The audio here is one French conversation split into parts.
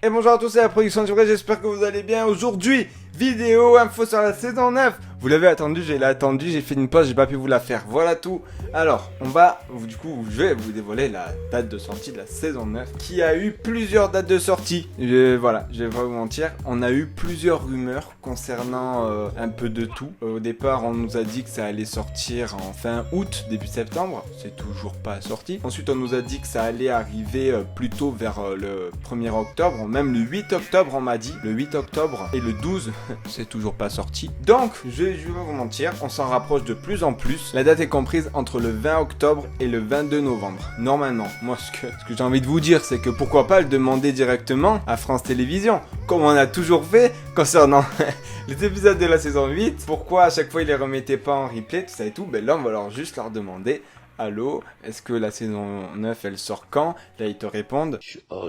Et bonjour à tous, c'est la production du vrai, j'espère que vous allez bien. Aujourd'hui, vidéo info sur la saison 9. Vous l'avez attendu, j'ai fait une pause, j'ai pas pu vous la faire. Voilà tout. Alors, je vais vous dévoiler la date de sortie de la saison 9, qui a eu plusieurs dates de sortie. Voilà, je vais pas vous mentir, on a eu plusieurs rumeurs concernant un peu de tout. Au départ, on nous a dit que ça allait sortir en fin août, début septembre. C'est toujours pas sorti. Ensuite, on nous a dit que ça allait arriver plutôt vers le 1er octobre, même le 8 octobre, on m'a dit. Le 8 octobre et le 12, c'est toujours pas sorti. Donc, je vais pas vous mentir, on s'en rapproche de plus en plus. La date est comprise entre le 20 octobre et le 22 novembre. Normalement, moi, ce que j'ai envie de vous dire, c'est que pourquoi pas le demander directement à France Télévisions, comme on a toujours fait concernant les épisodes de la saison 8. Pourquoi à chaque fois ils les remettaient pas en replay, tout ça et tout. Ben là, on va leur juste leur demander: allô, est-ce que la saison 9 elle sort quand? Là ils te répondent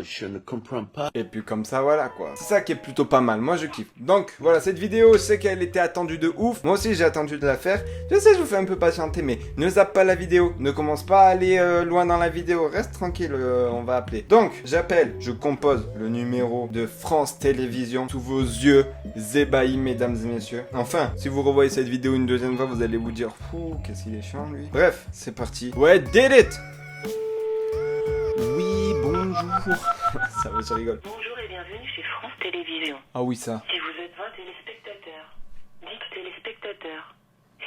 je ne comprends pas. Et puis comme ça voilà quoi. C'est ça qui est plutôt pas mal, moi je kiffe. Donc voilà, cette vidéo, je sais qu'elle était attendue de ouf. Moi aussi j'ai attendu de la faire. Je sais, je vous fais un peu patienter, mais ne zappe pas la vidéo. Ne commence pas à aller loin dans la vidéo. Reste tranquille, on va appeler. Donc j'appelle, je compose le numéro de France Télévisions sous vos yeux ébahis, mesdames et messieurs. Enfin, si vous revoyez cette vidéo une deuxième fois, vous allez vous dire fou, qu'est-ce qu'il est chiant lui. Bref, c'est parti. Ouais, did it. Oui, bonjour. Ça va, je rigole. Bonjour et bienvenue chez France Télévisions. Ah oui, ça. Si vous êtes 20 téléspectateurs, dites téléspectateurs.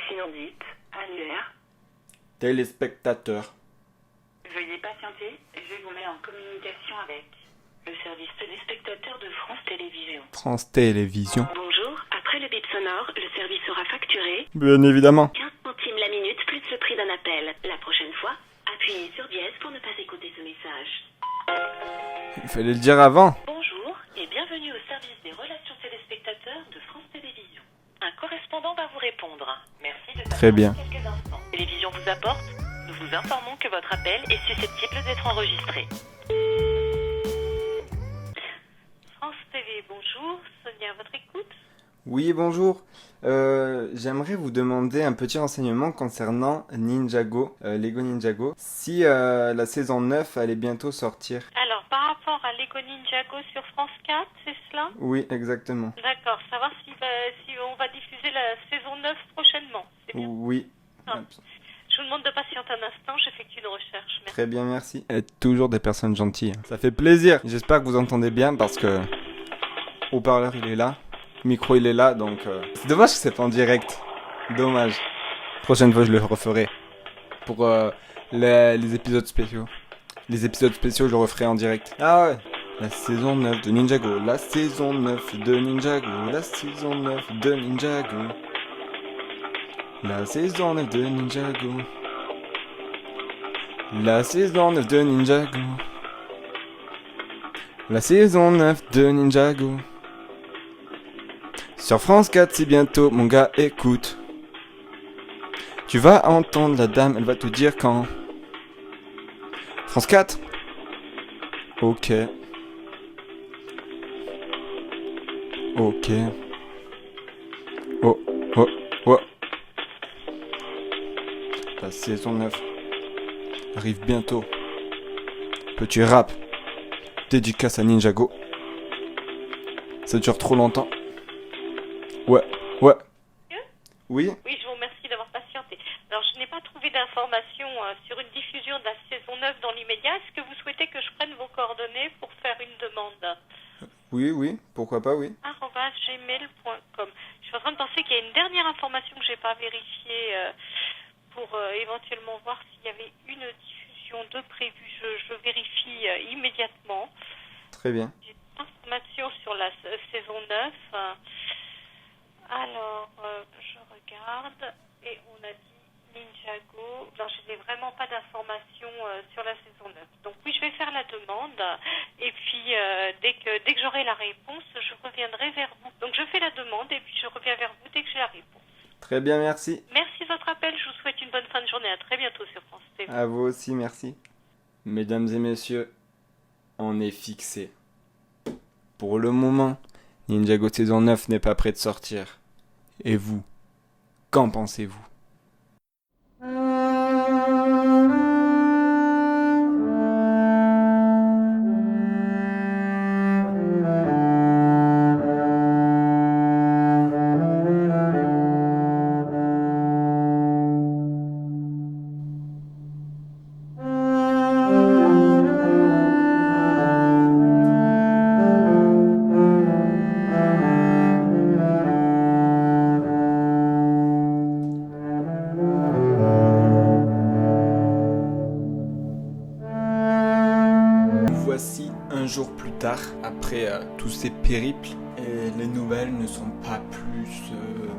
Sinon dites annuaire. Téléspectateur. Veuillez patienter, je vais vous mettre en communication avec le service téléspectateur de France Télévisions. France Télévisions. Bonjour, après le bip sonore, le service sera facturé Bien évidemment. 15 centimes la minute plus le prix d'un appel. La prochaine fois, appuyez sur dièse pour ne pas écouter ce message. Il fallait le dire avant. Bonjour et bienvenue au service des relations téléspectateurs de France Télévisions. Un correspondant va vous répondre. Merci de Très bien. quelques instants. Télévision vous apporte. Nous vous informons que votre appel est susceptible d'être enregistré. France TV, bonjour. Sonia, à votre écoute. Oui, bonjour. J'aimerais vous demander un petit renseignement concernant Ninjago, Lego Ninjago. Si la saison 9 allait bientôt sortir. Alors, par rapport à Lego Ninjago sur France 4, c'est cela? Oui, exactement. D'accord, savoir si on va diffuser la saison 9 prochainement. C'est bien. Oui. Je vous demande de patienter un instant, j'effectue une recherche. Merci. Très bien, merci. Êtes toujours des personnes gentilles. Ça fait plaisir. J'espère que vous entendez bien parce que haut-parleur il est là, micro il est là, donc c'est dommage que c'est pas en direct. Dommage. Prochaine fois je le referai pour les épisodes spéciaux. Les épisodes spéciaux je le referai en direct. Ah ouais. La saison 9 de Ninjago, la saison 9 de Ninjago, la saison 9 de Ninjago. La saison 9 de Ninjago. La saison 9 de Ninjago. La saison 9 de Ninjago. Sur France 4, c'est bientôt, mon gars, écoute. Tu vas entendre la dame, elle va te dire quand. France 4. Ok. Ok. Oh, oh, oh. La saison 9 arrive bientôt. Petit rap. Dédicace à Ninjago. Ça dure trop longtemps. Ouais. Oui. Oui, je vous remercie d'avoir patienté. Alors, je n'ai pas trouvé d'informations sur une diffusion de la saison 9 dans l'immédiat. Est-ce que vous souhaitez que je prenne vos coordonnées pour faire une demande? Oui, pourquoi pas, oui. @gmail.com. Je suis en train de penser qu'il y a une dernière information que je n'ai pas vérifiée pour éventuellement voir s'il y avait une diffusion de prévue. Je vérifie immédiatement. Très bien. J'ai des informations sur la saison 9. Alors, je regarde et on a dit Ninjago. Non, je n'ai vraiment pas d'informations sur la saison 9. Donc oui, je vais faire la demande et puis dès que j'aurai la réponse, je reviendrai vers vous. Donc je fais la demande et puis je reviens vers vous dès que j'ai la réponse. Très bien, merci. Merci de votre appel. Je vous souhaite une bonne fin de journée. À très bientôt sur France TV. À vous aussi, merci. Mesdames et messieurs, on est fixé. Pour le moment, Ninjago saison 9 n'est pas prêt de sortir. Et vous, qu'en pensez-vous? voici un jour plus tard, après tous ces périples. Et les nouvelles ne sont pas plus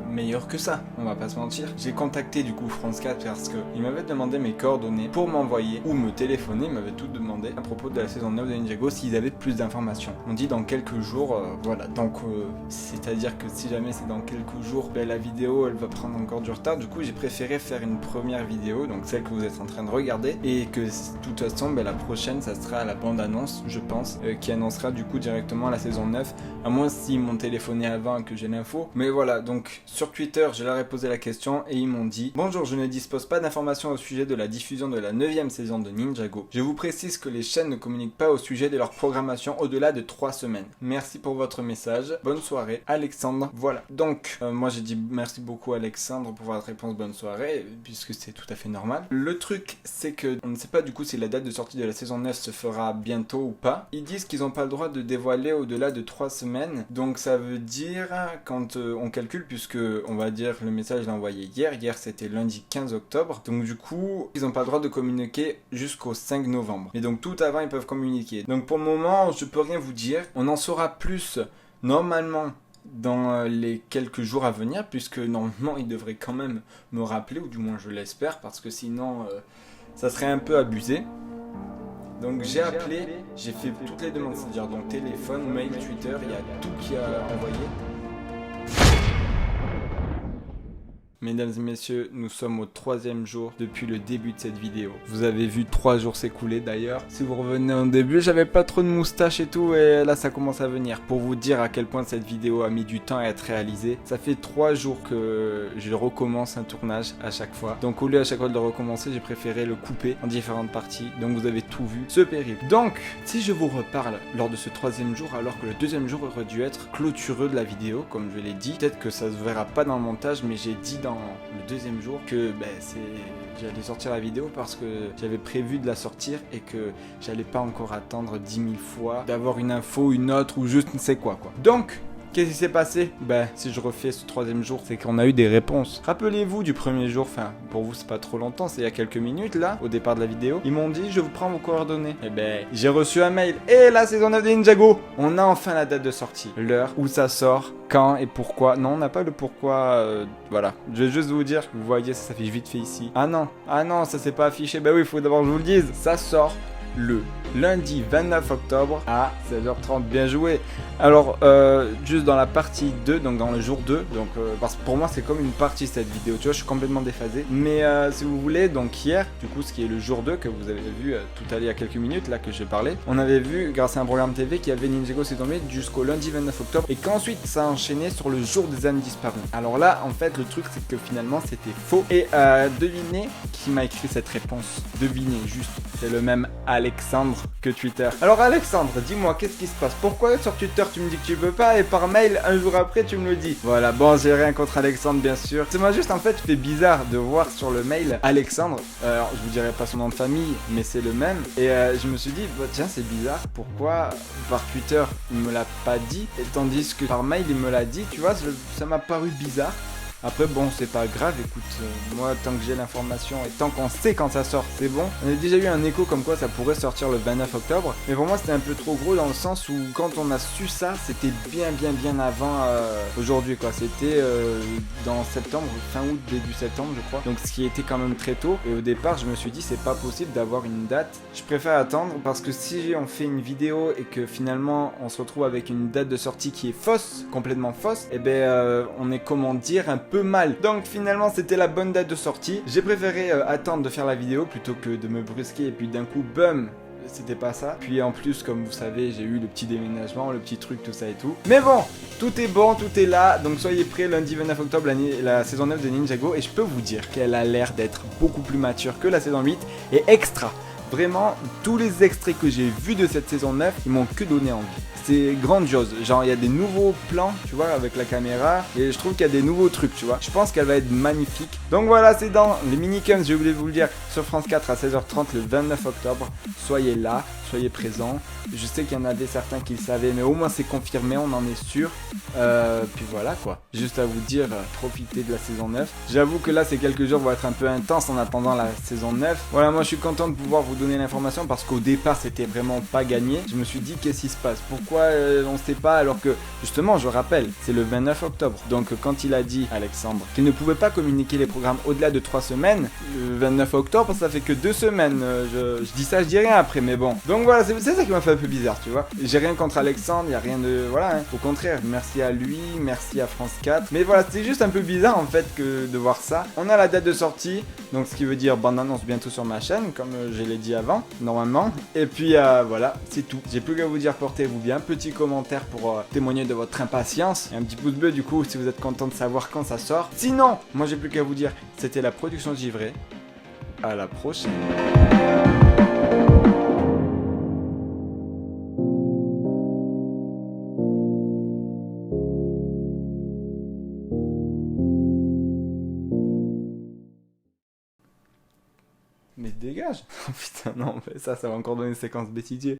meilleures que ça, on va pas se mentir. J'ai contacté du coup France 4 parce qu'il m'avait demandé mes coordonnées pour m'envoyer ou me téléphoner, il m'avait tout demandé à propos de la saison 9 de Ninjago s'ils avaient plus d'informations. On dit dans quelques jours, voilà. Donc c'est-à-dire que si jamais c'est dans quelques jours, ben, la vidéo elle va prendre encore du retard. Du coup j'ai préféré faire une première vidéo, donc celle que vous êtes en train de regarder, et que de toute façon ben, la prochaine ça sera la bande-annonce, je pense, qui annoncera du coup directement la saison 9, à moins si ils m'ont téléphoné avant que j'ai l'info. Mais voilà, donc sur Twitter, je leur ai posé la question et ils m'ont dit: bonjour, je ne dispose pas d'informations au sujet de la diffusion de la 9e saison de Ninjago. Je vous précise que les chaînes ne communiquent pas au sujet de leur programmation au-delà de 3 semaines. Merci pour votre message. Bonne soirée, Alexandre. Voilà. Donc, moi j'ai dit merci beaucoup Alexandre pour votre réponse bonne soirée, puisque c'est tout à fait normal. Le truc, c'est que on ne sait pas du coup si la date de sortie de la saison 9 se fera bientôt ou pas. Ils disent qu'ils n'ont pas le droit de dévoiler au-delà de 3 semaines. Donc ça veut dire, quand on calcule, puisque on va dire le message l'a envoyé hier c'était lundi 15 octobre, donc du coup ils n'ont pas le droit de communiquer jusqu'au 5 novembre. Mais donc tout avant ils peuvent communiquer. Donc pour le moment je peux rien vous dire, on en saura plus normalement dans les quelques jours à venir, puisque normalement ils devraient quand même me rappeler, ou du moins je l'espère, parce que sinon ça serait un peu abusé. Donc j'ai appelé, j'ai fait toutes les demandes, c'est-à-dire donc téléphone, mail, Twitter, il y a tout qui a envoyé. Mesdames et messieurs, nous sommes au 3e jour depuis le début de cette vidéo. Vous avez vu 3 jours s'écouler d'ailleurs. Si vous revenez au début, j'avais pas trop de moustache et tout, et là ça commence à venir. Pour vous dire à quel point cette vidéo a mis du temps à être réalisée, ça fait 3 jours que je recommence un tournage à chaque fois. Donc au lieu à chaque fois de le recommencer, j'ai préféré le couper en différentes parties. Donc vous avez tout vu, ce périple. Donc, si je vous reparle lors de ce 3e jour, alors que le 2e jour aurait dû être clôtureux de la vidéo, comme je l'ai dit, peut-être que ça se verra pas dans le montage, mais j'ai dit dans le 2e jour que j'allais sortir la vidéo parce que j'avais prévu de la sortir et que j'allais pas encore attendre 10 000 fois d'avoir une info, une autre ou juste ne sais quoi. Donc qu'est-ce qui s'est passé? Si je refais ce 3e jour, c'est qu'on a eu des réponses. Rappelez-vous du 1er jour, enfin, pour vous c'est pas trop longtemps, c'est il y a quelques minutes là, au départ de la vidéo. Ils m'ont dit, je vous prends vos coordonnées. J'ai reçu un mail. Et la saison 9 de Ninjago, on a enfin la date de sortie. L'heure, où ça sort, quand et pourquoi. Non, on n'a pas le pourquoi, voilà. Je vais juste vous dire, vous voyez, ça s'affiche vite fait ici. Ah non, ça s'est pas affiché. Oui, il faut d'abord que je vous le dise. Ça sort le lundi 29 octobre à 16h30, bien joué. Alors juste dans la partie 2, donc dans le jour 2, donc parce que pour moi c'est comme une partie cette vidéo, tu vois, je suis complètement déphasé. Mais si vous voulez, donc hier, du coup ce qui est le jour 2 que vous avez vu tout à l'heure il y a quelques minutes là que j'ai parlé, on avait vu grâce à un programme TV qu'il y avait Ninjago saison 8 jusqu'au lundi 29 octobre et qu'ensuite ça a enchaîné sur le jour des âmes disparues. Alors là en fait le truc c'est que finalement c'était faux et devinez qui m'a écrit cette réponse. Devinez juste, c'est le même Alexandre que Twitter. Alors Alexandre, dis-moi, qu'est-ce qui se passe? Pourquoi sur Twitter tu me dis que tu veux pas et par mail un jour après tu me le dis? Voilà, bon, j'ai rien contre Alexandre bien sûr. C'est moi juste en fait fait bizarre de voir sur le mail Alexandre, alors je vous dirai pas son nom de famille mais c'est le même, et je me suis dit tiens c'est bizarre, pourquoi par Twitter il me l'a pas dit et tandis que par mail il me l'a dit, tu vois, ça m'a paru bizarre. Après bon, c'est pas grave, écoute, moi tant que j'ai l'information et tant qu'on sait quand ça sort, c'est bon. On a déjà eu un écho comme quoi ça pourrait sortir le 29 octobre, mais pour moi c'était un peu trop gros dans le sens où quand on a su ça, c'était bien avant aujourd'hui quoi. C'était dans septembre, fin août, début septembre je crois, donc ce qui était quand même très tôt. Et au départ je me suis dit c'est pas possible d'avoir une date, je préfère attendre parce que si on fait une vidéo et que finalement on se retrouve avec une date de sortie qui est fausse, complètement fausse, et on est comment dire un peu mal. Donc finalement c'était la bonne date de sortie. J'ai préféré attendre de faire la vidéo plutôt que de me brusquer et puis d'un coup bum, c'était pas ça. Puis en plus comme vous savez j'ai eu le petit déménagement, le petit truc, tout ça et tout. Mais bon, tout est bon, tout est là. Donc soyez prêts lundi 29 octobre la saison 9 de Ninjago. Et je peux vous dire qu'elle a l'air d'être beaucoup plus mature que la saison 8 et extra. Vraiment, tous les extraits que j'ai vus de cette saison 9, ils m'ont que donné envie. C'est grandiose, genre il y a des nouveaux plans, tu vois, avec la caméra, et je trouve qu'il y a des nouveaux trucs, tu vois. Je pense qu'elle va être magnifique. Donc voilà, c'est dans les minicums, j'ai oublié de vous le dire, sur France 4 à 16h30 le 29 octobre. Soyez là, soyez présents. Je sais qu'il y en avait certains qui le savaient, mais au moins c'est confirmé, on en est sûr. Puis voilà quoi, juste à vous dire, profitez de la saison 9. J'avoue que là ces quelques jours vont être un peu intenses en attendant la saison 9. Voilà, moi je suis content de pouvoir vous donner l'information parce qu'au départ c'était vraiment pas gagné. Je me suis dit qu'est-ce qui se passe, pourquoi on sait pas, alors que justement je rappelle c'est le 29 octobre. Donc quand il a dit Alexandre qu'il ne pouvait pas communiquer les programmes au-delà de 3 semaines, le 29 octobre ça fait que 2 semaines. Je dis ça, je dis rien après, mais bon. Donc voilà, c'est ça qui m'a fait un peu bizarre, tu vois. J'ai rien contre Alexandre, y a rien de... Voilà, hein. Au contraire, merci à lui, merci à France 4. Mais voilà, c'est juste un peu bizarre en fait que de voir ça. On a la date de sortie, donc ce qui veut dire bande annonce bientôt sur ma chaîne, comme je l'ai dit avant, normalement. Et puis voilà, c'est tout. J'ai plus qu'à vous dire portez-vous bien. Petit commentaire pour témoigner de votre impatience. Et un petit pouce bleu du coup si vous êtes content de savoir quand ça sort. Sinon, moi j'ai plus qu'à vous dire, c'était la production Givré. À la prochaine. Mais dégage. Oh putain non, mais ça va encore donner une séquence bêtisier.